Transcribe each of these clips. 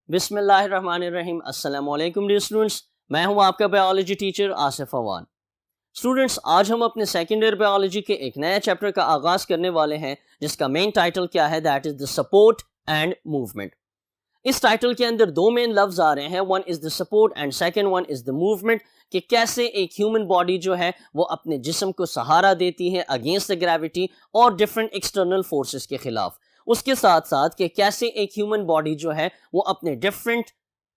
बिस्मिल्लाहिर्रहमानिर्रहीम। अस्सलाम वालेकुम डियर स्टूडेंट्स, मैं हूं आपका biology teacher Asif Awan. Students, आज हम अपने सेकेंड ईयर बायोलॉजी के एक नए चैप्टर का आगाज करने वाले हैं जिसका मेन टाइटल क्या है, that is the support and movement. इस टाइटल के अंदर दो मेन लफ्ज आ रहे हैं, one is the support and second one is the movement, कि कैसे एक ह्यूमन बॉडी जो है वो अपने जिस्म को सहारा देती है अगेंस्ट द ग्रेविटी और डिफरेंट एक्सटर्नल फोर्सेस के खिलाफ। उसके साथ साथ कि कैसे एक ह्यूमन बॉडी जो है वो अपने डिफरेंट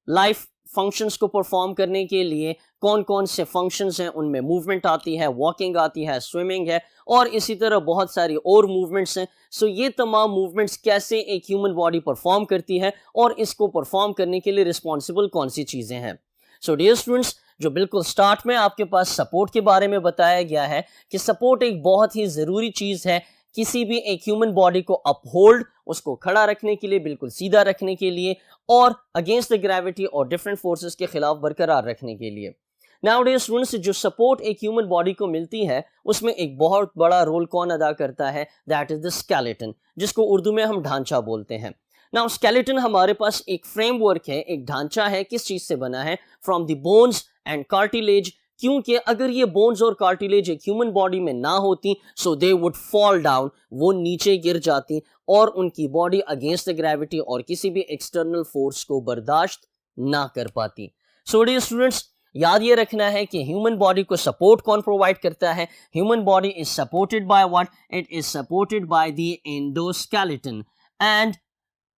लाइफ फंक्शंस को परफॉर्म करने के लिए कौन कौन से फंक्शंस हैं, उनमें मूवमेंट आती है, वॉकिंग आती है, स्विमिंग है और इसी तरह बहुत सारी और मूवमेंट्स हैं। सो ये तमाम मूवमेंट्स कैसे एक ह्यूमन बॉडी परफॉर्म करती है और इसको परफॉर्म करने के लिए रिस्पॉन्सिबल कौन सी चीज़ें हैं। सो डियर स्टूडेंट्स, जो बिल्कुल स्टार्ट में आपके पास सपोर्ट के बारे में बताया गया है कि सपोर्ट एक बहुत ही ज़रूरी चीज़ है किसी भी एक ह्यूमन बॉडी को अपहोल्ड, उसको खड़ा रखने के लिए, बिल्कुल सीधा रखने के लिए और अगेंस्ट द ग्रेविटी और डिफरेंट फोर्सेस के खिलाफ बरकरार रखने के लिए। नाउडेज स्टूडेंट्स, जो सपोर्ट एक ह्यूमन बॉडी को मिलती है उसमें एक बहुत बड़ा रोल कौन अदा करता है, दैट इज द स्केलेटन, जिसको उर्दू में हम ढांचा बोलते हैं। नाउ स्केलेटन हमारे पास एक फ्रेमवर्क है, एक ढांचा है, किस चीज से बना है, from the bones and cartilage, क्योंकि अगर ये बोन्स और कार्टिलेज एक ह्यूमन बॉडी में ना होती सो दे वुड फॉल डाउन, वो नीचे गिर जाती और उनकी बॉडी अगेंस्ट द ग्रेविटी और किसी भी एक्सटर्नल फोर्स को बर्दाश्त ना कर पाती। सो डियर स्टूडेंट्स, याद ये रखना है कि ह्यूमन बॉडी को सपोर्ट कौन प्रोवाइड करता है। Human body is supported by what, it is supported by the endoskeleton and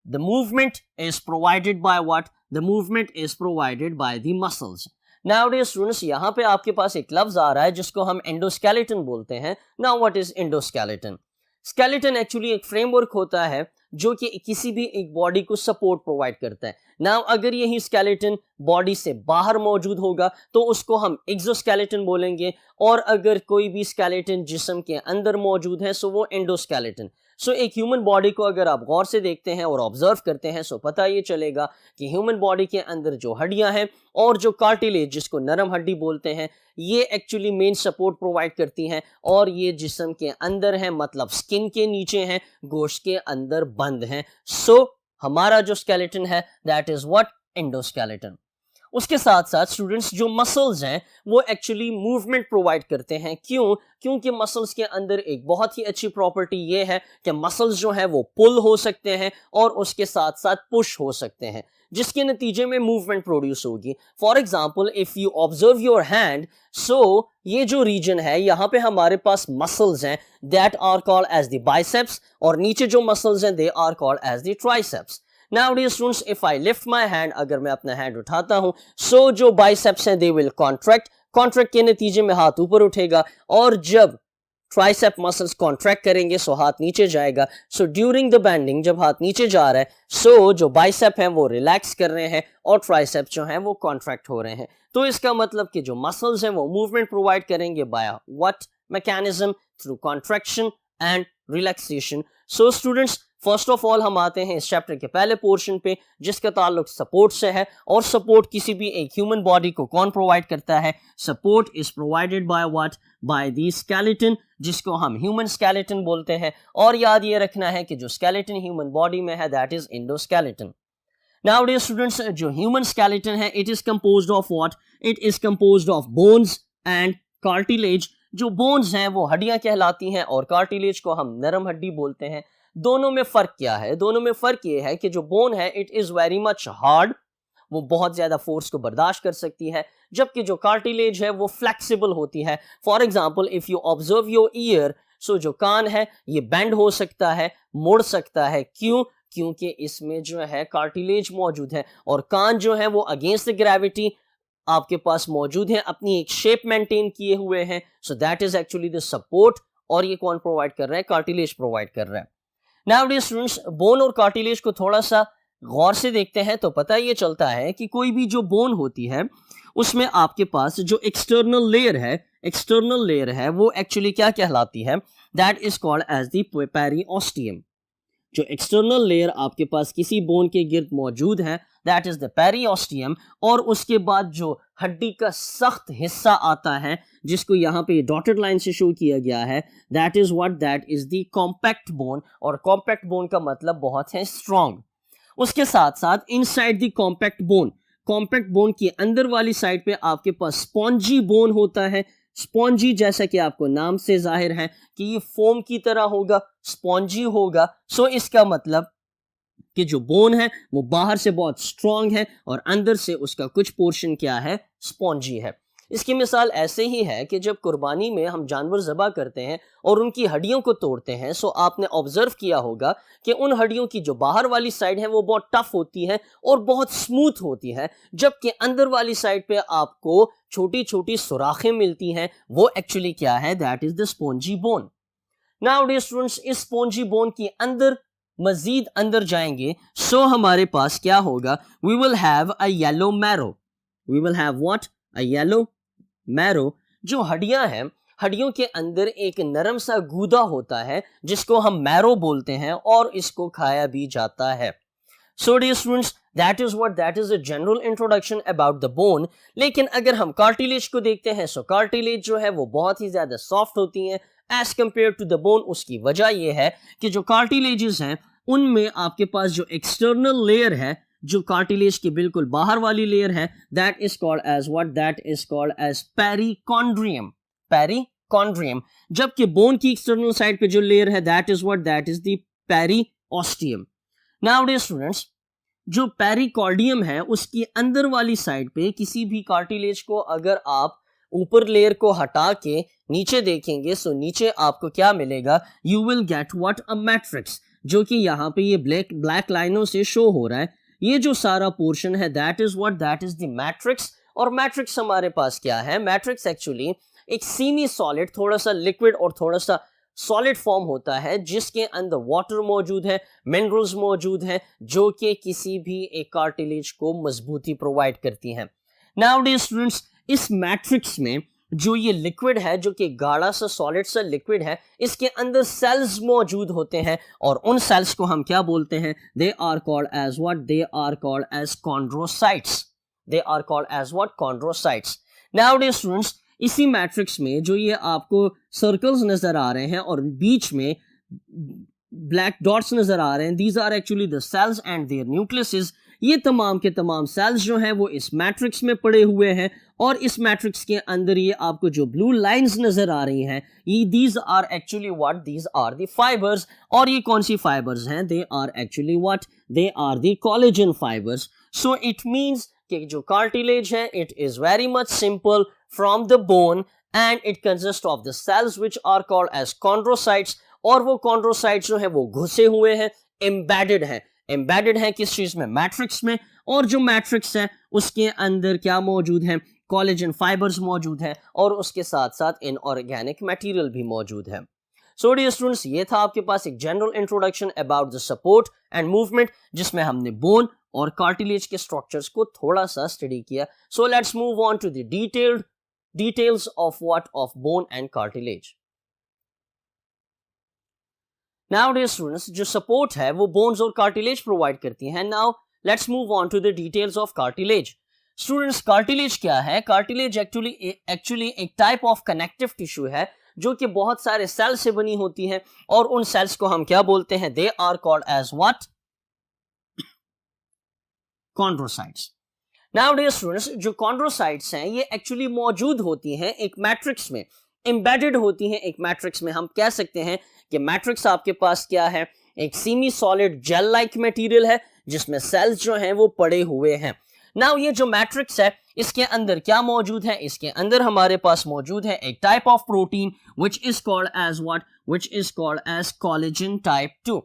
the movement is provided by what, the movement is provided by the muscles. Nowadays students, यहाँ पे आपके पास एक लफ्ज आ रहा है जिसको हम एंडोस्केलेटन बोलते हैं। Now what is endoskeleton? Skeleton actually एक फ्रेमवर्क होता है जो कि किसी भी एक बॉडी को सपोर्ट प्रोवाइड करता है। नाउ अगर यही स्केलेटन बॉडी से बाहर मौजूद होगा तो उसको हम एक्सोस्केलेटन बोलेंगे, और अगर कोई भी स्केलेटन जिस्म के अंदर मौजूद है सो वो एंडोस्केलेटन। सो एक ह्यूमन बॉडी को अगर आप गौर से देखते हैं और ऑब्जर्व करते हैं सो पता ये चलेगा कि ह्यूमन बॉडी के अंदर जो हड्डियां हैं और जो कार्टिलेज, जिसको नरम हड्डी बोलते हैं, ये एक्चुअली मेन सपोर्ट प्रोवाइड करती हैं और ये जिस्म के अंदर है, मतलब स्किन के नीचे हैं, गोश्त के अंदर बंद हैं। सो हमारा जो स्केलेटन है दैट इज व्हाट, एंडोस्केलेटन। उसके साथ साथ स्टूडेंट्स, जो मसल्स हैं वो एक्चुअली मूवमेंट प्रोवाइड करते हैं। क्यों? क्योंकि मसल्स के अंदर एक बहुत ही अच्छी प्रॉपर्टी ये है कि मसल्स जो है वो पुल हो सकते हैं और उसके साथ साथ पुश हो सकते हैं, जिसके नतीजे में मूवमेंट प्रोड्यूस होगी। For example, if you observe your hand, so ये जो रीजन है यहाँ पे हमारे पास मसल्स हैं, that are called as the biceps, और नीचे जो मसल्स हैं they are called as the triceps. Now dear students, if I lift my hand, अगर मैं अपना हैंड उठाता हूं, so जो बाइसेप्स हैं they will contract के नतीजे में हाथ ऊपर उठेगा, और जब ट्राइसेप मसल्स कॉन्ट्रैक्ट करेंगे सो हाथ नीचे जाएगा। सो ड्यूरिंग द बेंडिंग, जब हाथ नीचे जा रहा है सो जो बाइसेप हैं वो रिलैक्स कर रहे हैं और ट्राइसेप जो हैं वो कॉन्ट्रैक्ट हो रहे हैं। तो इसका मतलब कि जो मसल्स हैं वो मूवमेंट प्रोवाइड करेंगे by what mechanism, through contraction and relaxation. So students, first of all हम आते हैं इस चैप्टर के पहले पोर्शन पे जिसका ताल्लुक सपोर्ट से है, और सपोर्ट किसी भी एक ह्यूमन बॉडी को कौन प्रोवाइड करता है, support is provided by what, by the skeleton, जिसको हम ह्यूमन स्केलेटन बोलते हैं। और याद ये रखना है कि जो स्केलेटन ह्यूमन बॉडी में है that is endoskeleton. Now dear students, जो ह्यूमन स्केलेटन है it is composed of what, it is composed of bones and cartilage. जो बोन्स हैं वो हड्डियां कहलाती हैं और कार्टिलेज को हम नरम हड्डी बोलते हैं। दोनों में फर्क क्या है? दोनों में फर्क ये है कि जो बोन है it is very much hard, वो बहुत ज्यादा फोर्स को बर्दाश्त कर सकती है, जबकि जो कार्टिलेज है वो फ्लेक्सिबल होती है। For example, if you observe your ear, so जो कान है ये बेंड हो सकता है, मुड़ सकता है। क्यों? क्योंकि इसमें जो है कार्टिलेज मौजूद है, और कान जो है वो अगेंस्ट द ग्रेविटी आपके पास मौजूद है, अपनी एक शेप मेंटेन किए हुए हैं। So that is actually the support, और ये कौन प्रोवाइड कर रहा है? कार्टिलेज प्रोवाइड कर रहा है। नाउ डियर स्टूडेंट्स, बोन और कार्टिलेज को थोड़ा सा गौर से देखते हैं तो पता ये चलता है कि कोई भी जो बोन होती है उसमें आपके पास जो एक्सटर्नल लेयर है वो एक्चुअली क्या कहलाती है, that is called as the periosteum. जो एक्सटर्नल लेयर आपके पास किसी बोन के गिर्द मौजूद है दैट इज द पेरिओस्टियम, और उसके बाद जो हड्डी का सख्त हिस्सा आता है जिसको यहाँ पे डॉटेड लाइन से शो किया गया है, that is what, that is the compact bone. और कॉम्पैक्ट बोन का मतलब बहुत है स्ट्रॉन्ग। उसके साथ साथ इनसाइड द कॉम्पैक्ट बोन की अंदर वाली साइड पे आपके पास स्पॉन्जी बोन होता है। स्पॉन्जी जैसा कि आपको नाम से जाहिर है कि ये फोम की तरह होगा, स्पॉन्जी होगा। सो इसका मतलब कि जो बोन है वो बाहर से बहुत स्ट्रांग है और अंदर से उसका कुछ पोर्शन क्या है, स्पॉन्जी है। इसकी मिसाल ऐसे ही है कि जब कुर्बानी में हम जानवर ज़बह करते हैं और उनकी हड्डियों को तोड़ते हैं, सो आपने ऑब्जर्व किया होगा कि उन हड्डियों की जो बाहर वाली साइड है वो बहुत टफ होती है और बहुत स्मूथ होती है, जबकि अंदर वाली साइड पे आपको छोटी छोटी सुराखें मिलती हैं। वो एक्चुअली क्या है, that is the spongy bone. Now dear students, इस स्पॉन्जी बोन के अंदर मजीद अंदर जाएंगे, सो हमारे पास क्या होगा, we will have a yellow marrow. We will have what, a yellow marrow. जो हड्डियां हैं, हड्डियों के अंदर एक नरम सा गूदा होता है जिसको हम मैरो बोलते हैं और इसको खाया भी जाता है। So dear students, that is a general introduction about the bone. लेकिन अगर हम कार्टिलेज को देखते हैं, सो कार्टिलेज जो है वो बहुत ही ज्यादा सॉफ्ट होती हैं as compare to the bone. उसकी वजह यह है कि जो कार्टिलेजेस हैं उनमें आपके पास जो एक्सटर्नल लेयर है, जो कार्टिलेज की बिल्कुल बाहर वाली लेयर है, that is called as what, that is called as perichondrium. Perichondrium. जबकि बोन की एक्सटर्नल साइड पे जो लेयर है, that is what, that is the periosteum. Now dear students, जो पेरिकॉर्डियम है उसकी अंदर वाली साइड पे किसी भी कार्टिलेज को अगर आप ऊपर लेयर को हटा के नीचे देखेंगे, सो नीचे आपको क्या मिलेगा, you will get what, a matrix, जो कि यहाँ पे ये ब्लैक लाइनों से शो हो रहा है। ये जो सारा पोर्शन है, that is what, that is the matrix. और मैट्रिक्स हमारे पास क्या है, मैट्रिक्स एक्चुअली एक सेमी सॉलिड, थोड़ा सा लिक्विड और थोड़ा सा सॉलिड फॉर्म होता है जिसके अंदर वाटर मौजूद है, मिनरल्स मौजूद हैं, जो कि किसी भी एक कार्टिलेज को मजबूती प्रोवाइड करती हैं। नाउ डियर स्टूडेंट्स, इस मैट्रिक्स में जो ये लिक्विड है, जो कि गाढ़ा सा सॉलिड सा लिक्विड है, इसके अंदर सेल्स मौजूद होते हैं और उन सेल्स को हम क्या बोलते हैं, they are called as what, they are called as chondrocytes. They are called as what, chondrocytes. Now dear students, इसी मैट्रिक्स में जो ये आपको सर्कल्स नजर आ रहे हैं और बीच में ब्लैक डॉट्स नजर आ रहे हैं, these are actually the cells and their nucleuses. ये तमाम के तमाम सेल्स जो हैं वो इस मैट्रिक्स में पड़े हुए हैं और इस मैट्रिक्स के अंदर ये आपको जो ब्लू लाइंस नजर आ रही हैं, ये these are actually what, these are the fibres. और ये कौन सी फाइबर्स हैं, they are actually what, they are the collagen fibres. So it means कि जो कार्टिलेज है, it is very much simple from the bone and it consist of the cells which are called as chondrocytes. और वो chondrocytes जो है वो घुसे हुए हैं, एम्बेडेड हैं। एम्बेडेड है किस चीज में, मैट्रिक्स में। और जो मैट्रिक्स है उसके अंदर क्या मौजूद है, कोलेजन फाइबर्स मौजूद है और उसके साथ साथ इनऑर्गेनिक मटेरियल भी मौजूद है। सो डियर स्टूडेंट्स, ये था आपके पास एक general introduction about the support and movement, जिसमें हमने बोन और कार्टिलेज के स्ट्रक्चर्स को थोड़ा सा स्टडी किया। So let's move on to the details of what, of bone and cartilage. Now dear students, जो सपोर्ट है वो बोन्स और कार्टिलेज प्रोवाइड करती हैं। Now let's move on to the details of cartilage. Students, cartilage क्या है, cartilage actually एक type of connective tissue है जो कि बहुत सारे सेल से बनी होती है और उन सेल्स को हम क्या बोलते हैं, they are called as what, chondrocytes. Now dear students, जो कॉन्ड्रोसाइट्स हैं ये एक्चुअली मौजूद होती हैं एक मैट्रिक्स में, एम्बेडेड होती हैं एक मैट्रिक्स में। हम कह सकते हैं कि मैट्रिक्स आपके पास क्या है, एक semi solid gel like material है जिसमें सेल्स जो हैं वो पड़े हुए हैं। नाउ ये जो मैट्रिक्स है इसके अंदर क्या मौजूद है, इसके अंदर हमारे पास मौजूद है एक type of protein which is called as what, which is called as collagen type 2।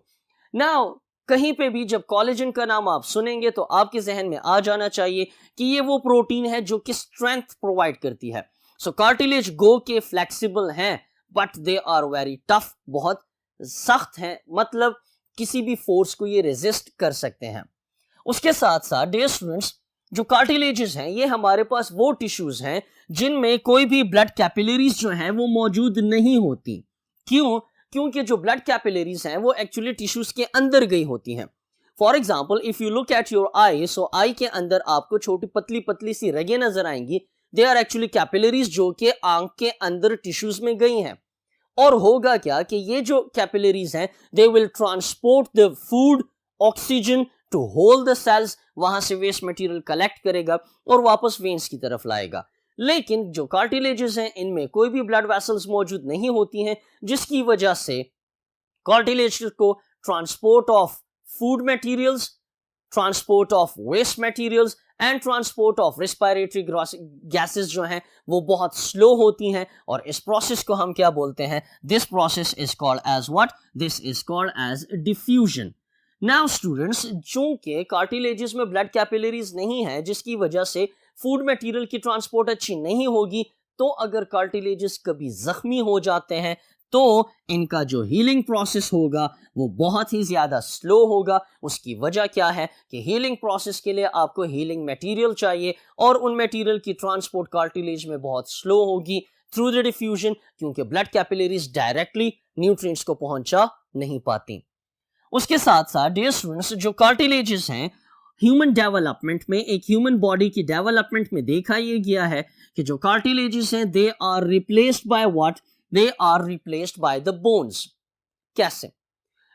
नाउ कहीं पे भी जब कोलेजन का नाम आप सुनेंगे तो आपके जहन में आ जाना चाहिए कि ये वो प्रोटीन है जो कि स्ट्रेंथ प्रोवाइड करती है। सो कार्टिलेज गो के फ्लेक्सिबल हैं but they are very tough, बहुत सख्त हैं, मतलब किसी भी फोर्स को ये रेजिस्ट कर सकते हैं। उसके साथ साथ डियर स्टूडेंट्स, जो कार्टिलेजेस हैं ये हमारे पास वो टिश्यूज हैं जिनमें कोई भी ब्लड कैपिलरीज जो हैं वो मौजूद नहीं होती। क्यों? क्योंकि जो ब्लड कैपिलरीज हैं वो एक्चुअली टिश्यूज के अंदर गई होती हैं। For example, if you look at your eye, so eye के अंदर आपको छोटी पतली पतली सी रगें नजर आएंगी, दे आर एक्चुअली कैपिलरीज जो कि आंख के अंदर टिश्यूज में गई हैं। और होगा क्या कि ये जो कैपिलरीज हैं they will transport the food, oxygen to hold the cells, वहां से वेस्ट मटेरियल कलेक्ट करेगा और वापस वेन्स की तरफ लाएगा। लेकिन जो कार्टिलेजेस हैं इनमें कोई भी ब्लड वेसल्स मौजूद नहीं होती हैं, जिसकी वजह से कार्टिलेज को transport of food materials, transport of waste materials and transport of respiratory gases जो हैं वो बहुत स्लो होती हैं, और इस प्रोसेस को हम क्या बोलते हैं? This process is called as what? This is called as diffusion. Now students, चूंकि कार्टिलेजेस में ब्लड कैपिलरीज नहीं है, जिसकी वजह से फूड मटेरियल की ट्रांसपोर्ट अच्छी नहीं होगी, तो अगर कार्टिलेजेस कभी जख्मी हो जाते हैं तो इनका जो हीलिंग प्रोसेस होगा वो बहुत ही ज़्यादा स्लो होगा। उसकी वजह क्या है कि हीलिंग प्रोसेस के लिए आपको हीलिंग मटेरियल चाहिए, और उन मटेरियल की ट्रांसपोर्ट कार्टिलेज में बहुत स्लो होगी थ्रू द डिफ्यूजन, क्योंकि ब्लड कैपिलरीज डायरेक्टली न्यूट्रिएंट्स को पहुंचा नहीं पाती। उसके साथ साथ डियर स्टूडेंट्स, जो कार्टिलेजेस हैं ह्यूमन डेवलपमेंट में, एक ह्यूमन बॉडी की डेवलपमेंट में देखा यह गया है कि जो कार्टिलेजेस हैं they are replaced by what? They are replaced by the bones. कैसे?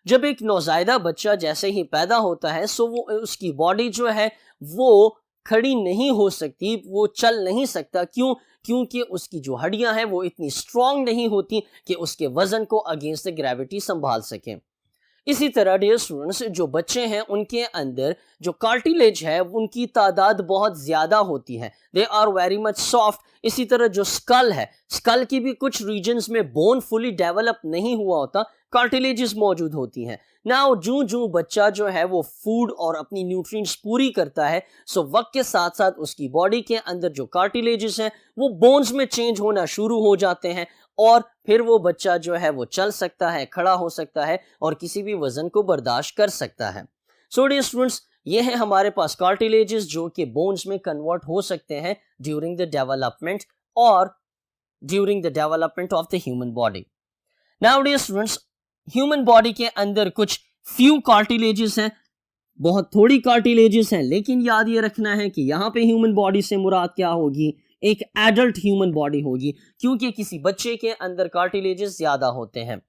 जब एक नौजायदा बच्चा जैसे ही पैदा होता है, सो वो उसकी बॉडी जो है वो खड़ी नहीं हो सकती, वो चल नहीं सकता। क्यों? क्योंकि उसकी जो हड्डियां हैं वो इतनी स्ट्रांग नहीं होती कि उसके वजन को अगेंस्ट द ग्रेविटी संभाल सकें। इसी तरह डियर स्टूडेंट्स, जो बच्चे हैं उनके अंदर जो कार्टिलेज है उनकी तादाद बहुत ज्यादा होती है, they are very much soft. इसी तरह जो स्कल है, स्कल की भी कुछ रीजन्स में बोन फुली डेवलप नहीं हुआ होता, कार्टिलेजेस मौजूद होती हैं। नाउ जो बच्चा जो है वो फूड और अपनी न्यूट्रिएंट्स पूरी करता है, सो वक्त के साथ साथ उसकी बॉडी के अंदर जो कार्टिलेजेस हैं वो बोन्स में चेंज होना शुरू हो जाते हैं, और फिर वो बच्चा जो है वो चल सकता है, खड़ा हो सकता है और किसी भी वजन को बर्दाश्त कर सकता है। सो डियर स्टूडेंट्स, ये है हमारे पास कार्टिलेजेस जो कि बोन्स में कन्वर्ट हो सकते हैं ड्यूरिंग द डेवलपमेंट और during the development of the human body. Now dear students, human body के अंदर कुछ फ्यू कार्टिलेजेस हैं, बहुत थोड़ी कार्टिलेजेस हैं, लेकिन याद ये रखना है कि यहाँ पे ह्यूमन बॉडी से मुराद क्या होगी? एक एडल्ट ह्यूमन बॉडी होगी, क्योंकि किसी बच्चे के अंदर कार्टिलेजेस ज्यादा होते हैं।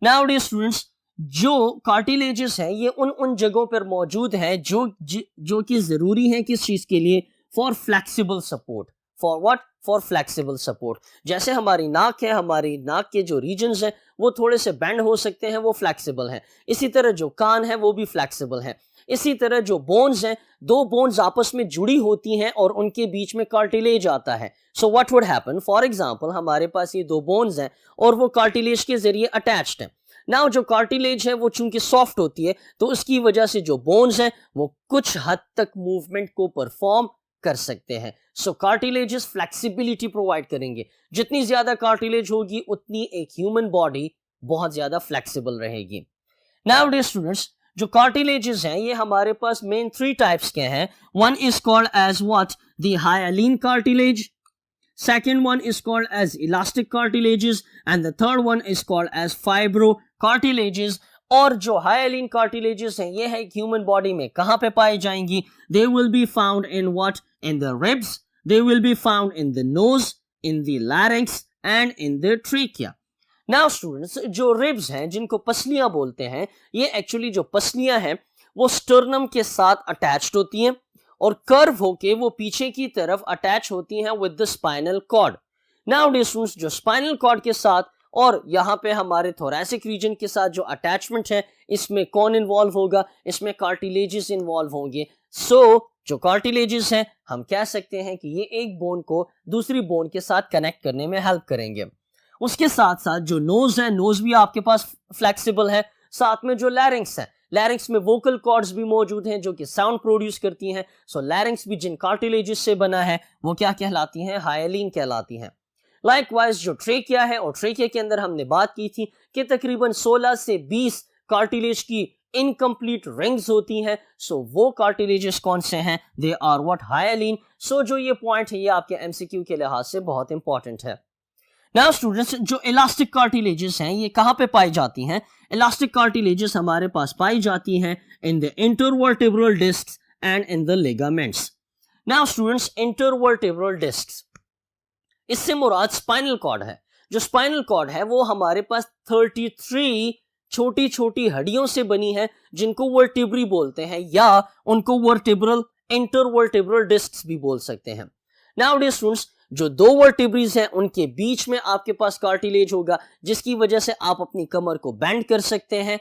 नाउ डियर स्टूडेंट्स, जो कार्टिलेजेस हैं ये उन जगहों पर मौजूद है जो कि जरूरी है किस चीज के लिए? For flexible support. For what? For flexible support. जैसे हमारी नाक है, हमारी नाक के जो रीजन्स हैं वो थोड़े से बेंड हो सकते हैं, वो फ्लेक्सिबल हैं। इसी तरह जो कान है वो भी फ्लेक्सिबल है। इसी तरह जो बोन्स हैं, दो बोन्स आपस में जुड़ी होती हैं और उनके बीच में कार्टिलेज आता है। So what would happen? For example, हमारे पास ये दो बोन्स हैं और वो कार्टिलेज के जरिए अटैच्ड हैं। नाउ जो कार्टिलेज है वो चूंकि सॉफ्ट होती है, तो उसकी वजह से जो बोन्स हैं वो कुछ हद तक मूवमेंट को परफॉर्म कर सकते हैं। सो कार्टिलेजेस फ्लेक्सिबिलिटी प्रोवाइड करेंगे। जितनी ज्यादा कार्टिलेज होगी उतनी एक ह्यूमन बॉडी बहुत ज्यादा फ्लेक्सिबल रहेगी। नाउ डियर स्टूडेंट्स, जो कार्टिलेजेस हैं ये हमारे पास मेन 3 टाइप्स के हैं। One is called as what? The hyaline cartilage, second one is called as elastic cartilages, and the third one is called as fibro cartilages। और जो हाइलिन कार्टिलेजेस हैं ये है ह्यूमन बॉडी में कहां पे पाई जाएंगी? they will be found in what? in the ribs, they will be found in the nose, in the larynx and in the trachea। Now students, जो रिब्स हैं जिनको पसलियां बोलते हैं, ये एक्चुअली जो पसलियां हैं वो स्टर्नम के साथ अटैच्ड होती हैं और कर्व होके वो पीछे की तरफ अटैच होती हैं with the spinal cord. Now dear students, जो स्पाइनल कॉर्ड के साथ और यहाँ पे हमारे थोरैसिक रीजन के साथ जो अटैचमेंट है, इसमें कौन इन्वॉल्व होगा? इसमें कार्टिलेजेस इन्वॉल्व होंगे। सो जो कार्टिलेजेस हैं हम कह सकते हैं कि ये एक बोन को दूसरी बोन के साथ कनेक्ट करने में हेल्प करेंगे। उसके साथ साथ जो नोज है, नोज भी आपके पास फ्लेक्सिबल है। साथ में जो लैरिंक्स है, लैरिंक्स में वोकल कॉर्ड्स भी मौजूद हैं जो कि साउंड प्रोड्यूस करती हैं। सो लैरिंक्स भी जिन कार्टिलेजेस से बना है वो क्या कहलाती हैं? हाइलिन कहलाती हैं। लाइकवाइज जो ट्रेकिया है, और ट्रेकिया के अंदर हमने बात की थी कि तकरीबन 16 से 20 कार्टिलेज की इनकम्प्लीट रिंग्स होती हैं। सो वो कार्टिलेजेस कौन से हैं? They are what? Hyaline. So जो ये पॉइंट है ये आपके एमसीक्यू के लिहाज से बहुत इंपॉर्टेंट है। नाउ स्टूडेंट्स, जो इलास्टिक कार्टिलेजेस हैं ये कहां पे पाई जाती हैं? इलास्टिक कार्टिलेजेस हमारे पास पाई जाती हैं in the intervertebral discs and in the ligaments. Now students, intervertebral discs, इससे मुराद स्पाइनल कॉर्ड है। जो स्पाइनल कॉर्ड है वो हमारे पास 33 छोटी छोटी हड्डियों से बनी है जिनको वर्टिब्री बोलते हैं या उनको वर्टिब्रल इंटरवर्टिब्रल डिस्क्स भी बोल सकते हैं। नाउ डियर स्टूडेंट्स, जो दो वर्टिब्रीज हैं उनके बीच में आपके पास कार्टिलेज होगा जिसकी वजह से आप अपनी कमर को बेंड कर सकते हैं।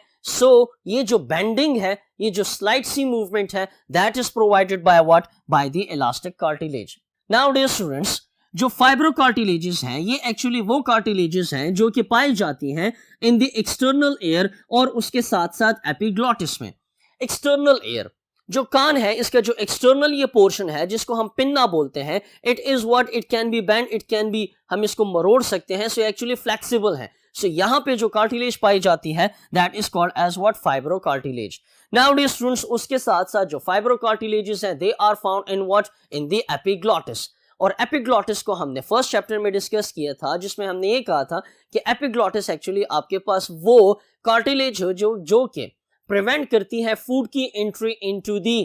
ये जो बेंडिंग है, ये जो स्लाइट सी मूवमेंट है, that is provided by what? By the elastic cartilage. Now dear students, जो फाइब्रोकार्टिलेजेस हैं ये एक्चुअली वो कार्टिलेजेस हैं जो कि पाई जाती हैं इन द एक्सटर्नल एयर और उसके साथ साथ एपिग्लॉटिस में। एक्सटर्नल एयर, जो कान है इसका जो एक्सटर्नल ये पोर्शन है जिसको हम पिन्ना बोलते हैं, it is what? It can be bend, it can be, हम इसको मरोड़ सकते हैं, सो एक्चुअली फ्लेक्सिबल है। सो यहाँ पे जो कार्टिलेज पाई जाती है that is called as what? Fibrocartilage. Now dear students, उसके साथ साथ जो फाइब्रोकार्टिलेजेस हैं they are found in what? In the epiglottis. और एपिग्लॉटिस को हमने फर्स्ट चैप्टर में डिस्कस किया था जिसमें हमने ये कहा था कि एपिग्लॉटिस एक्चुअली आपके पास वो कार्टिलेज हो जो कि प्रिवेंट करती है फूड की entry into the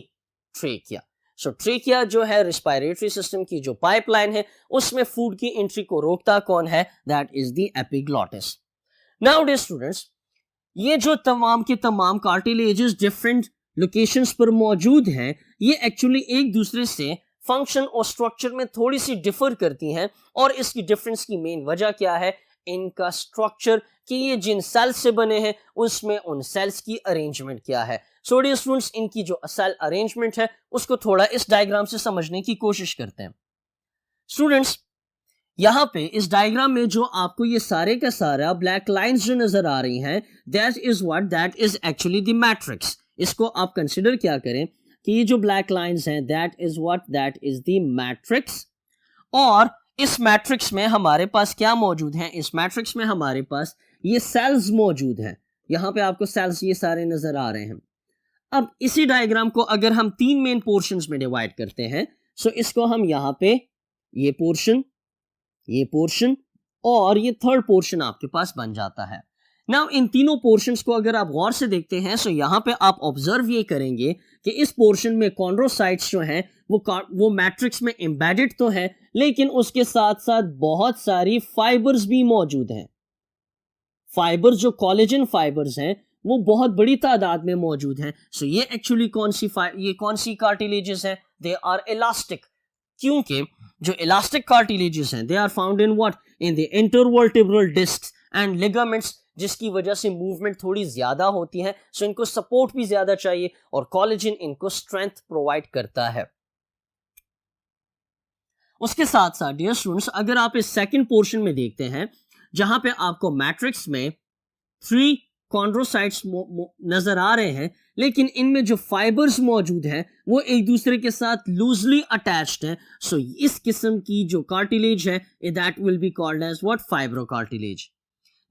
trachea. So trachea जो है रिस्पायरेटरी सिस्टम की जो पाइपलाइन है उसमें फूड की एंट्री को रोकता कौन है? That is the epiglottis. Now dear students, ये जो तमाम के तमाम कार्टिलेजेस डिफरेंट लोकेशंस पर मौजूद हैं, ये एक्चुअली एक दूसरे से फंक्शन और स्ट्रक्चर में थोड़ी सी डिफर करती हैं। और इसकी डिफरेंस की मेन वजह क्या है? इनका स्ट्रक्चर, कि ये जिन सेल्स से बने हैं उसमें उन सेल्स की अरेंजमेंट क्या है। सो डियर स्टूडेंट्स, इनकी जो सेल अरेंजमेंट है उसको थोड़ा इस डायग्राम से समझने की कोशिश करते हैं। स्टूडेंट्स, यहाँ पे इस डायग्राम में जो आपको ये सारे का सारा ब्लैक लाइंस जो नजर आ रही हैं, that is what? That is actually the matrix. इसको आप कंसिडर क्या करें कि ये जो ब्लैक लाइंस हैं that is what? That is the matrix. और इस मैट्रिक्स में हमारे पास क्या मौजूद है? इस मैट्रिक्स में हमारे पास ये सेल्स मौजूद हैं। यहां पे आपको सेल्स ये सारे नजर आ रहे हैं। अब इसी डायग्राम को अगर हम तीन मेन पोर्शंस में डिवाइड करते हैं, सो इसको हम यहां पे ये पोर्शन और ये थर्ड पोर्शन आपके पास बन जाता है। नाउ इन तीनों पोर्शंस को अगर आप गौर से देखते हैं, सो यहां पे आप ऑब्जर्व ये करेंगे कि इस पोर्शन में कॉन्ड्रोसाइट्स जो हैं वो मैट्रिक्स में एम्बेडेड तो है, लेकिन उसके साथ साथ बहुत सारी फाइबर्स भी मौजूद हैं। फाइबर्स जो कोलेजन फाइबर्स हैं वो बहुत बड़ी तादाद में मौजूद हैं। सो ये एक्चुअली कौन सी कार्टिलेजेस हैं? दे आर इलास्टिक, क्योंकि जो इलास्टिक कार्टिलेजेस हैं they are found in what? In the intervertebral discs and ligaments, जिसकी वजह से मूवमेंट थोड़ी ज्यादा होती है। सो इनको सपोर्ट भी ज्यादा चाहिए और कोलेजन इनको स्ट्रेंथ प्रोवाइड करता है। उसके साथ साथ डियर स्टूडेंट्स, अगर आप इस सेकंड पोर्शन में देखते हैं जहां पे आपको मैट्रिक्स में 3 कॉन्ड्रोसाइट्स नजर आ रहे हैं, लेकिन इनमें जो फाइबर्स मौजूद हैं वो एक दूसरे के साथ लूजली अटैच्ड हैं। सो इस किस्म की जो कार्टिलेज है that will be called as what? Fibrocartilage.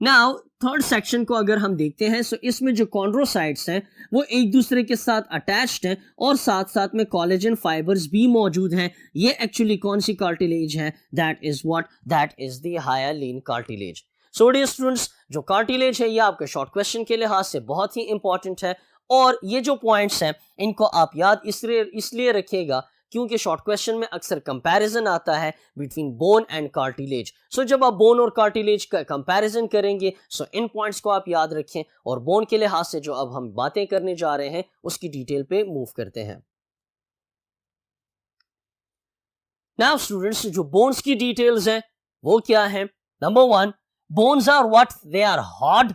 Now third section को अगर हम देखते हैं, सो इसमें जो कॉन्ड्रोसाइट्स हैं वो एक दूसरे के साथ अटैच्ड हैं और साथ साथ में कोलेजन फाइबर्स भी मौजूद हैं। ये एक्चुअली कौन सी कार्टिलेज है? That is what? That is the hyaline cartilage. So dear students, जो कार्टिलेज है ये आपके शॉर्ट क्वेश्चन के लिहाज से बहुत ही इंपॉर्टेंट है और ये जो पॉइंट्स हैं इनको आप याद इसलिए रखिएगा क्योंकि शॉर्ट क्वेश्चन में अक्सर कंपैरिजन आता है बिटवीन बोन एंड कार्टिलेज। सो जब आप बोन और कार्टिलेज का कंपैरिजन करेंगे, सो इन पॉइंट्स को आप याद रखें और बोन के लिहाज से जो अब हम बातें करने जा रहे हैं उसकी डिटेल पे मूव करते हैं। नाउ स्टूडेंट्स, जो बोन्स की डिटेल्स हैं वो क्या है? Number 1, bones are what? They are hard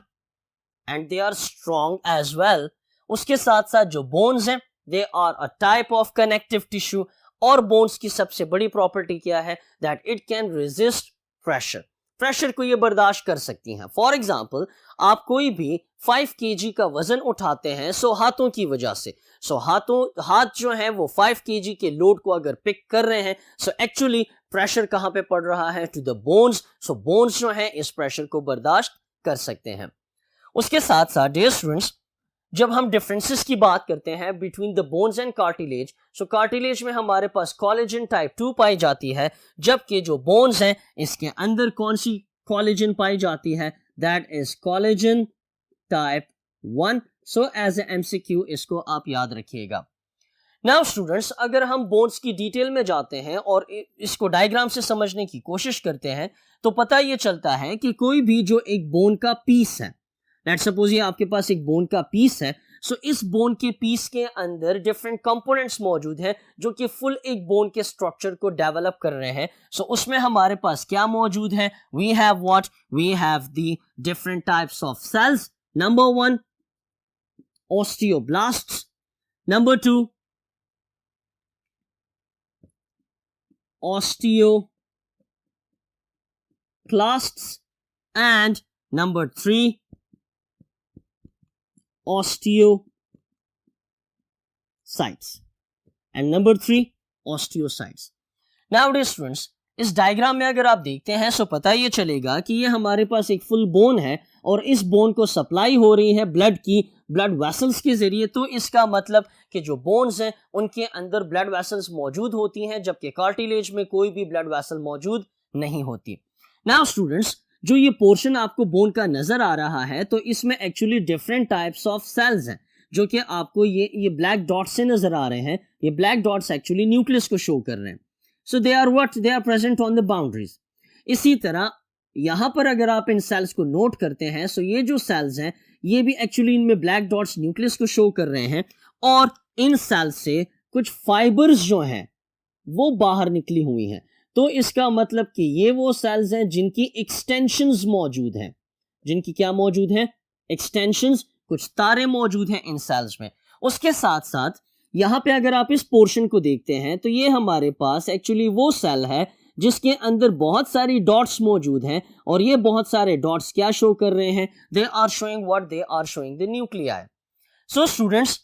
and they are strong as well. उसके साथ साथ जो बोन्स हैं they are a type of connective tissue और बोन्स की सबसे बड़ी प्रॉपर्टी क्या है? That it can resist pressure को ये बर्दाश्त कर सकती हैं। फॉर एग्जाम्पल, आप कोई भी 5 kg का वजन उठाते हैं सो हाथों की वजह से, सो हाथ जो है वो 5 kg के लोड को अगर पिक कर रहे हैं, सो एक्चुअली प्रेशर कहां पे पड़ रहा है? To the bones. So bones जो है इस प्रेशर को बर्दाश्त कर सकते हैं। उसके साथ साथ डियर स्टूडेंट्स, जब हम डिफरेंसेस की बात करते हैं between the bones and cartilage, so cartilage में हमारे पास कोलेजन टाइप 2 पाई जाती है, जबकि जो बोन्स हैं इसके अंदर कौन सी कोलेजन पाई जाती है? That is collagen type 1। So as a MCQ इसको आप याद रखिएगा। नाउ स्टूडेंट्स, अगर हम बोन्स की डिटेल में जाते हैं और इसको डायग्राम से समझने की कोशिश करते हैं तो पता ये चलता है कि कोई भी जो एक बोन का पीस है, लेट्स सपोज ये आपके पास एक बोन का पीस है, सो इस बोन के पीस के अंदर डिफरेंट कंपोनेंट्स मौजूद हैं जो कि फुल एक बोन के स्ट्रक्चर को डेवलप कर रहे हैं। सो उसमें हमारे पास क्या मौजूद है? We have what? We have the different types of cells. Number 1 osteoblasts, number 2 osteoclasts, and number 3 osteocytes, and number 3 osteocytes. Nowadays students, इस डायग्राम में अगर आप देखते हैं तो पता ये चलेगा कि ये हमारे पास एक फुल बोन है और इस बोन को सप्लाई हो रही है ब्लड वेसल्स के जरिए। तो इसका मतलब कि जो बोन्स हैं उनके अंदर ब्लड वेसल्स मौजूद होती हैं, जबकि कार्टिलेज में कोई भी ब्लड वेसल मौजूद नहीं होती। नाउ स्टूडेंट्स, जो ये पोर्शन आपको बोन का नजर आ रहा है तो इसमें actually different types of cells हैं जो कि आपको ये ब्लैक डॉट्स से नजर आ रहे हैं। ये ब्लैक डॉट्स एक्चुअली न्यूक्लियस को शो कर रहे हैं। So they are what? They are present on the boundaries. इसी तरह यहां पर अगर आप इन सेल्स को नोट करते हैं, सो ये जो सेल्स हैं ये भी एक्चुअली इनमें ब्लैक डॉट्स न्यूक्लियस को शो कर रहे हैं और इन सेल्स से कुछ फाइबर्स जो हैं वो बाहर निकली हुई हैं। तो इसका मतलब कि ये वो सेल्स हैं जिनकी एक्सटेंशंस मौजूद हैं। जिनकी क्या मौजूद हैं? एक्सटेंशंस, कुछ तारे मौजूद हैं इन सेल्स में। उसके साथ साथ यहां पे अगर आप इस पोर्शन को देखते हैं तो ये हमारे पास एक्चुअली वो सेल है जिसके अंदर बहुत सारी डॉट्स मौजूद हैं और ये बहुत सारे डॉट्स क्या शो कर रहे हैं? They are showing what? They are showing the nuclei. So students,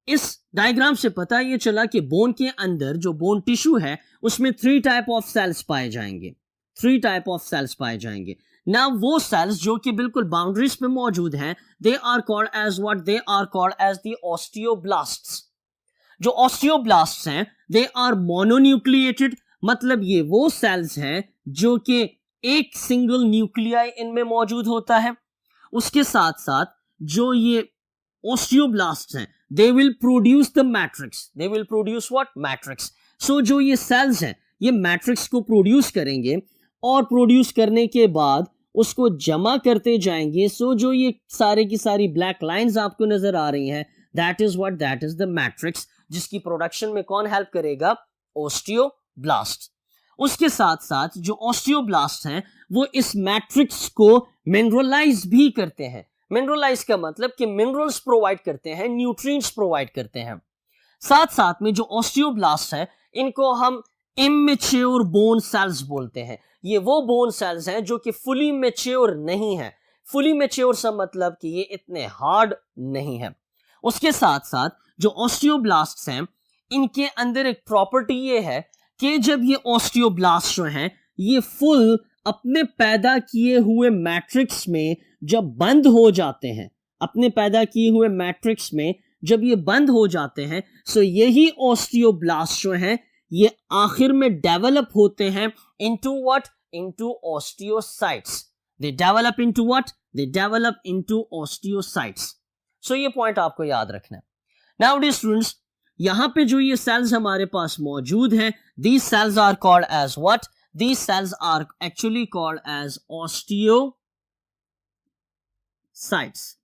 इस डायग्राम से पता ये चला कि बोन के अंदर जो बोन टिश्यू है उसमें 3 टाइप ऑफ सेल्स पाए जाएंगे। 3 टाइप ऑफ सेल्स पाए जाएंगे ना। वो सेल्स जो कि बिल्कुल बाउंड्रीज पे मौजूद हैं, they are called as what? They are called as the osteoblasts. जो ऑस्टियोब्लास्ट्स हैं दे आर मोनोन्यूक्लिएटेड, मतलब ये वो सेल्स हैं जो कि एक सिंगल न्यूक्लियाई इनमें मौजूद होता है। उसके साथ साथ जो ये ऑस्टियोब्लास्ट्स हैं they will produce the matrix. They will produce what? Matrix. So जो ये सेल्स हैं ये मैट्रिक्स को प्रोड्यूस करेंगे और प्रोड्यूस करने के बाद उसको जमा करते जाएंगे। सो जो ये सारे की सारी ब्लैक लाइंस आपको नजर आ रही हैं, that is what? That is the matrix, जिसकी प्रोडक्शन में कौन हेल्प करेगा? ऑस्टियोब्लास्ट। उसके साथ साथ जो ऑस्टियोब्लास्ट हैं वो इस मैट्रिक्स को मिनरलाइज भी करते हैं। मिनरलाइज का मतलब कि मिनरल्स प्रोवाइड करते हैं, न्यूट्रिएंट्स प्रोवाइड करते हैं। साथ साथ में जो ऑस्टियोब्लास्ट हैं इनको हम इमेच्योर बोन सेल्स बोलते हैं। ये वो बोन सेल्स हैं जो कि फुली मैच्योर नहीं है। फुली मैच्योर सा मतलब कि ये इतने हार्ड नहीं है। उसके साथ साथ जो ऑस्टियोब्लास्ट्स हैं इनके अंदर एक प्रॉपर्टी ये है कि जब ये ऑस्टियोब्लास्ट जो हैं ये फुल अपने पैदा किए हुए मैट्रिक्स में जब बंद हो जाते हैं, अपने पैदा किए हुए मैट्रिक्स में जब ये बंद हो जाते हैं, सो यही ऑस्टियोब्लास्ट जो हैं ये आखिर में डेवलप होते हैं into what? Into osteocytes. They develop into what? They develop into osteocytes. So ये पॉइंट आपको याद रखना है। नाउ स्टूडेंट्स, यहां पे जो ये सेल्स हमारे पास मौजूद हैं, these cells are called as what? These cells are actually called as osteocytes.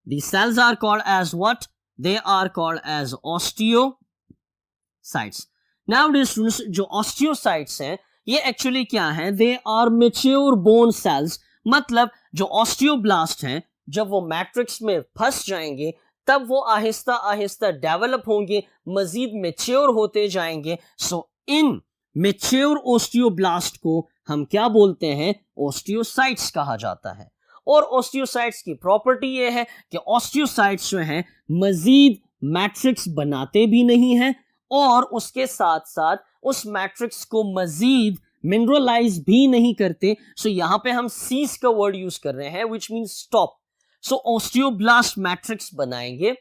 These cells are called as what? They are called as osteocytes. Now students, जो osteocytes हैं ये एक्चुअली क्या हैं? They are mature bone cells, मतलब जो osteoblast हैं जब वो मैट्रिक्स में फंस जाएंगे तब वो आहिस्ता आहिस्ता डेवलप होंगे, मजीद मेच्योर होते जाएंगे। सो इन मेच्योर ऑस्टियोब्लास्ट को हम क्या बोलते हैं? ऑस्टियोसाइट्स कहा जाता है। और ऑस्टियोसाइट्स की प्रॉपर्टी ये है कि ऑस्टियोसाइट्स जो हैं मजीद मैट्रिक्स बनाते भी नहीं हैं और उसके साथ साथ उस मैट्रिक्स को मजीद मिनरलाइज भी नहीं करते। सो यहां पे हम सीज का वर्ड यूज कर रहे हैं which means stop. So osteoblast matrix बनाएंगे,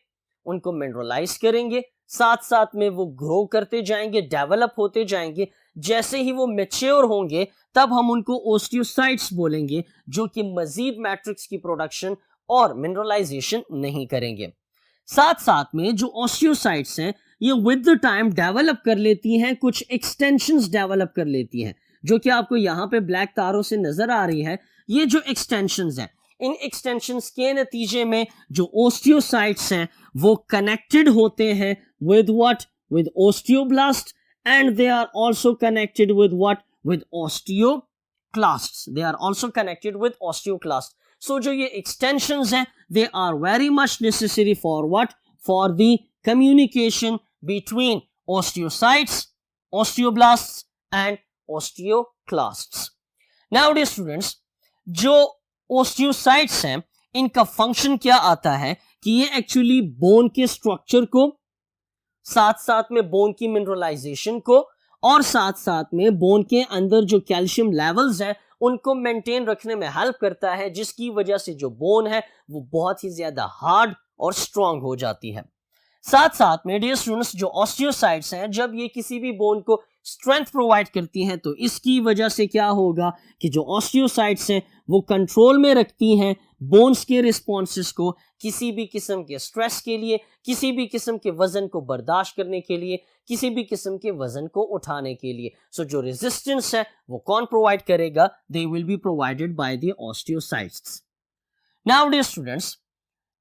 उनको मिनरलाइज करेंगे, साथ साथ में वो ग्रो करते जाएंगे, डेवलप होते जाएंगे। जैसे ही वो मैच्योर होंगे तब हम उनको ऑस्टियोसाइट्स बोलेंगे जो कि मजीद मैट्रिक्स की प्रोडक्शन और मिनरलाइजेशन नहीं करेंगे। साथ साथ में जो ऑस्टियोसाइट्स हैं ये विद द टाइम डेवलप कर लेती हैं, कुछ एक्सटेंशंस डेवलप कर लेती हैं जो कि आपको यहां पे ब्लैक तारों से नजर आ रही है। ये जो एक्सटेंशंस हैं इन एक्सटेंशंस के नतीजे में जो ओस्टियोसाइट्स हैं वो कनेक्टेड होते हैं with what, with osteoblast, and they are also connected with what, with osteoclasts. They are also connected with osteoclast. So जो ये एक्सटेंशंस हैं they are very much necessary for what, for the communication between osteocytes, osteoblasts and osteoclasts. Nowadays students, जो osteocytes हैं इनका function क्या आता है कि ये एक्चुअली बोन के स्ट्रक्चर को, साथ साथ में बोन की मिनरलाइजेशन को, और साथ साथ में बोन के अंदर जो कैल्शियम लेवल्स हैं उनको मेंटेन रखने में हेल्प करता है, जिसकी वजह से जो बोन है वो बहुत ही ज्यादा हार्ड और स्ट्रांग हो जाती है. साथ साथ में डियर स्टूडेंट्स, जो ऑस्टियोसाइट्स हैं जब ये किसी भी बोन को स्ट्रेंथ प्रोवाइड करती हैं तो इसकी वजह से क्या होगा कि जो ऑस्टियोसाइट्स हैं वो कंट्रोल में रखती हैं बोन्स के रिस्पॉन्सेस को, किसी भी किस्म के स्ट्रेस के लिए, किसी भी किस्म के वजन को बर्दाश्त करने के लिए, किसी भी किस्म के वजन को उठाने के लिए. सो जो रेजिस्टेंस है वो कौन प्रोवाइड करेगा? They will be provided by the osteocytes. Now dear students,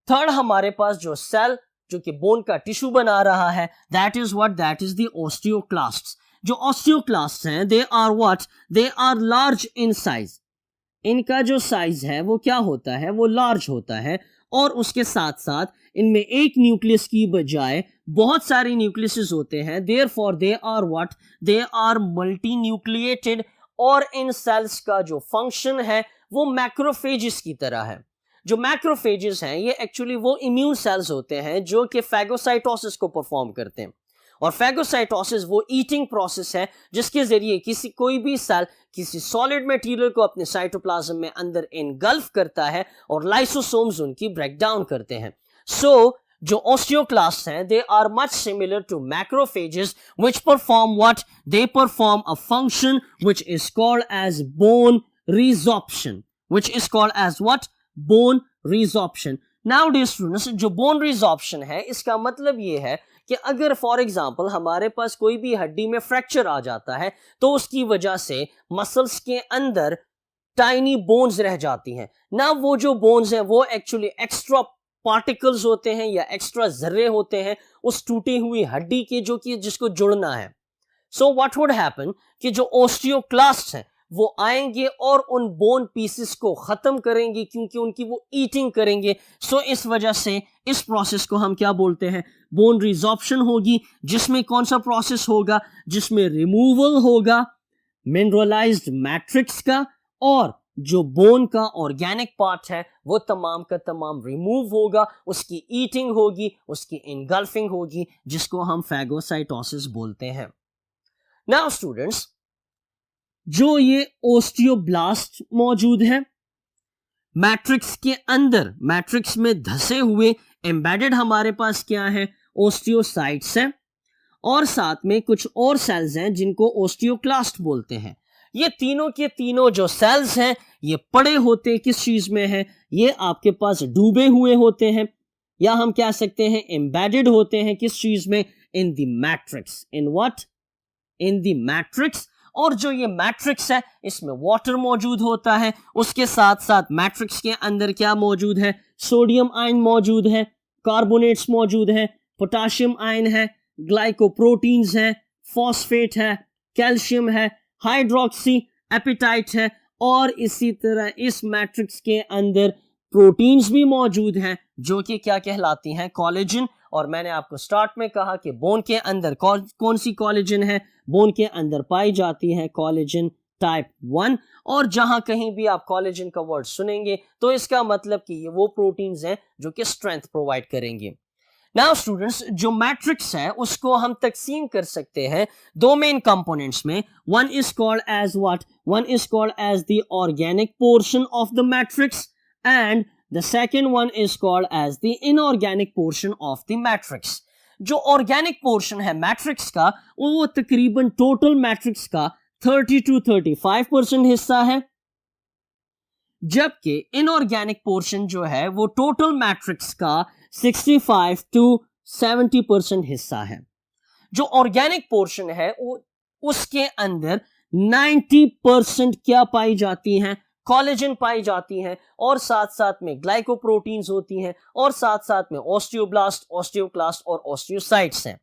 third हमारे पास जो सेल जो कि बोन का टिश्यू बना रहा है, that is what, that is the osteoclasts. जो ओस्टियोक्लास्ट्स हैं they are what, they are large in size. इनका जो साइज है वो क्या होता है, वो लार्ज होता है, और उसके साथ साथ इनमें एक न्यूक्लियस की बजाय बहुत सारे न्यूक्लियसेस होते हैं. Therefore they are what, they are multi nucleated. और इन सेल्स का जो फंक्शन है वो मैक्रोफेजेस की तरह है. जो मैक्रोफेजेस हैं ये एक्चुअली वो इम्यून सेल्स होते हैं जो कि फैगोसाइटोसिस को परफॉर्म करते हैं. और फैगोसाइटोसिस वो ईटिंग प्रोसेस है जिसके जरिए कोई भी सेल किसी सॉलिड मटेरियल को अपने साइटोप्लाज्म में अंदर इनगल्फ करता है और लाइसोसोम्स उनकी ब्रेक डाउन करते हैं. सो जो ओस्टियोक्लास्ट्स हैं they are much similar to macrophages which perform what, they perform a function which is called as bone resorption, which is called as what, bone resorption. Now dear students, जो bone resorption है इसका मतलब ये है कि अगर for example हमारे पास कोई भी हड्डी में फ्रैक्चर आ जाता है तो उसकी वजह से मसल्स के अंदर टाइनी बोन्स रह जाती हैं ना. वो जो बोन्स हैं वो एक्चुअली एक्स्ट्रा पार्टिकल्स होते हैं या एक्स्ट्रा जर्रे होते हैं उस टूटी हुई हड्डी के जो कि जिसको जुड़ना है. सो व्हाट वुड हैपन कि जो ओस्टियोक्लास्ट्स हैं वो आएंगे और उन बोन पीसेस को खत्म करेंगे क्योंकि उनकी वो ईटिंग करेंगे. सो इस वजह से इस प्रोसेस को हम क्या बोलते हैं, बोन रिजॉर्प्शन होगी. जिसमें कौन सा प्रोसेस होगा, जिसमें रिमूवल होगा मिनरलाइज्ड मैट्रिक्स का, और जो बोन का ऑर्गेनिक पार्ट है वो तमाम का तमाम रिमूव होगा, उसकी ईटिंग होगी, उसकी इनगल्फिंग होगी, जिसको हम फैगोसाइटोसिस बोलते हैं. नाउ स्टूडेंट्स, जो ये ओस्टियोब्लास्ट मौजूद है मैट्रिक्स के अंदर, मैट्रिक्स में धसे हुए एम्बेडेड हमारे पास क्या है, ओस्टियोसाइट्स हैं, और साथ में कुछ और सेल्स हैं जिनको ओस्टियोक्लास्ट बोलते हैं. ये तीनों के तीनों जो सेल्स हैं ये पड़े होते किस चीज में है, ये आपके पास डूबे हुए होते हैं, या हम कह सकते हैं एम्बेडेड होते हैं किस चीज में, in the matrix. In what, in the matrix. और जो ये मैट्रिक्स है इसमें वाटर मौजूद होता है, उसके साथ साथ मैट्रिक्स के अंदर क्या मौजूद है, सोडियम आयन मौजूद है, कार्बोनेट्स मौजूद है, पोटाशियम आयन है, ग्लाइकोप्रोटीन्स है, फॉस्फेट है, कैल्शियम है, हाइड्रोक्सी एपिटाइट है, और इसी तरह इस मैट्रिक्स के अंदर प्रोटीन्स भी मौजूद हैं जो कि क्या कहलाती हैं, कोलेजन. और मैंने आपको स्टार्ट में कहा कि बोन के अंदर कौन सी कोलेजन है, बोन के अंदर पाई जाती है कोलेजन टाइप 1. और जहां कहीं भी आप कोलेजन का वर्ड सुनेंगे तो इसका मतलब कि ये वो प्रोटीन्स हैं जो कि स्ट्रेंथ प्रोवाइड करेंगे. नाउ स्टूडेंट्स, जो मैट्रिक्स है उसको हम तकसीम कर सकते हैं दो मेन कंपोनेंट्स में. One is called as what, one is called as the organic portion of the matrix, and the second one is called as the inorganic portion of the matrix. जो ऑर्गेनिक पोर्शन है matrix का वो तकरीबन total matrix का 30 to 35% हिस्सा है, जबकि inorganic portion जो है वो टोटल मैट्रिक्स का 65 to 70% हिस्सा है. जो ऑर्गेनिक पोर्शन है वो उसके अंदर 90% क्या पाई जाती हैं, कोलेजन पाई जाती हैं और साथ साथ में ग्लाइकोप्रोटीन्स होती हैं और साथ साथ में ऑस्टियोब्लास्ट, ऑस्टियोक्लास्ट और ऑस्टियोसाइट्स हैं।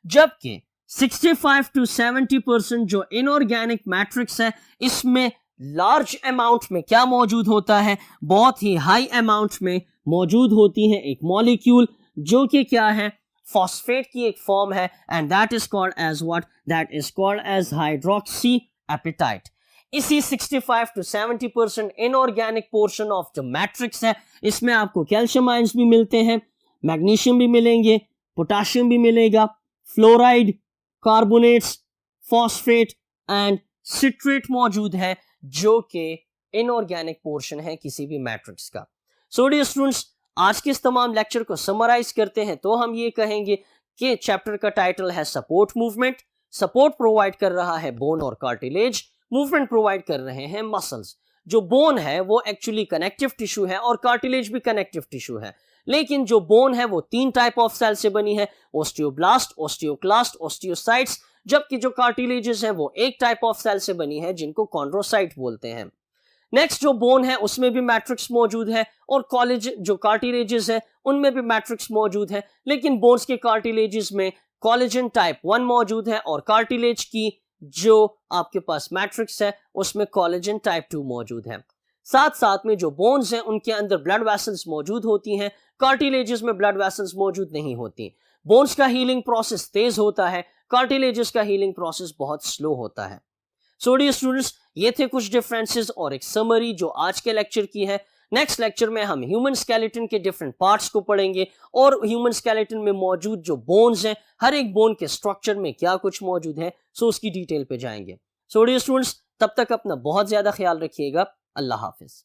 जबकि 65 to 70% जो इनऑर्गेनिक मैट्रिक्स है, इसमें लार्ज अमाउंट में क्या मौजूद होता है, बहुत ही हाई अमाउंट में मौजूद होती है एक मॉलिक्यूल जो कि क्या है, फॉस्फेट की एक फॉर्म है, and that is called as what, that is called as hydroxyapatite. इसी 65 to 70% इनऑर्गेनिक पोर्शन ऑफ जो मैट्रिक्स है, इसमें आपको कैल्शियम आयंस भी मिलते हैं, मैग्नीशियम भी मिलेंगे, पोटाशियम भी मिलेगा, fluoride, carbonates, phosphate and citrate मौजूद है जो कि इनऑर्गेनिक पोर्शन है किसी भी मैट्रिक्स का। सो डियर स्टूडेंट्स, आज के इस तमाम लेक्चर को समराइज करते हैं तो हम ये कहेंगे कि चैप्टर का टाइटल है सपोर्ट मूवमेंट। सपोर्ट प्रोवाइड कर रहा है बोन और कार्टिलेज, मूवमेंट प्रोवाइड कर रहे हैं मसल्स। जो बोन है वो एक्चुअली कनेक्टिव टिश्यू है और कार्टिलेज भी कनेक्टिव टिश्यू है, लेकिन जो बोन है वो 3 टाइप ऑफ सेल से बनी है, ऑस्टियोब्लास्ट, ऑस्टियोक्लास्ट, ऑस्टियोसाइट्स, जबकि जो कार्टिलेजेस हैं वो एक टाइप ऑफ सेल से बनी है जिनको कॉन्ड्रोसाइट बोलते हैं। नेक्स्ट जो बोन है उसमें भी मैट्रिक्स मौजूद है और कॉलेज जो कार्टिलेजेस है उनमें भी मैट्रिक्स मौजूद है, लेकिन बोन्स के कार्टिलेजेस में कोलेजन टाइप 1 मौजूद है और कार्टिलेज की जो आपके पास मैट्रिक्स है उसमें कोलेजन टाइप 2 मौजूद है। साथ साथ में जो बोन्स हैं उनके अंदर ब्लड वेसल्स मौजूद होती हैं, कार्टिलेजेस में ब्लड वेसल्स मौजूद नहीं होती। बोन्स का हीलिंग प्रोसेस तेज होता है, कार्टिलेजेस का हीलिंग प्रोसेस बहुत स्लो होता है। सो डियर स्टूडेंट्स, ये थे कुछ डिफरेंसेस और एक समरी जो आज के लेक्चर की है। नेक्स्ट लेक्चर में हम ह्यूमन स्केलेटन के डिफरेंट पार्ट्स को पढ़ेंगे और ह्यूमन स्केलेटन में मौजूद जो बोन्स हैं, हर एक बोन के स्ट्रक्चर में क्या कुछ मौजूद है, सो उसकी डिटेल पे जाएंगे। सो डियर स्टूडेंट्स, तब तक अपना बहुत ज्यादा ख्याल रखिएगा। अल्लाह हाफिज।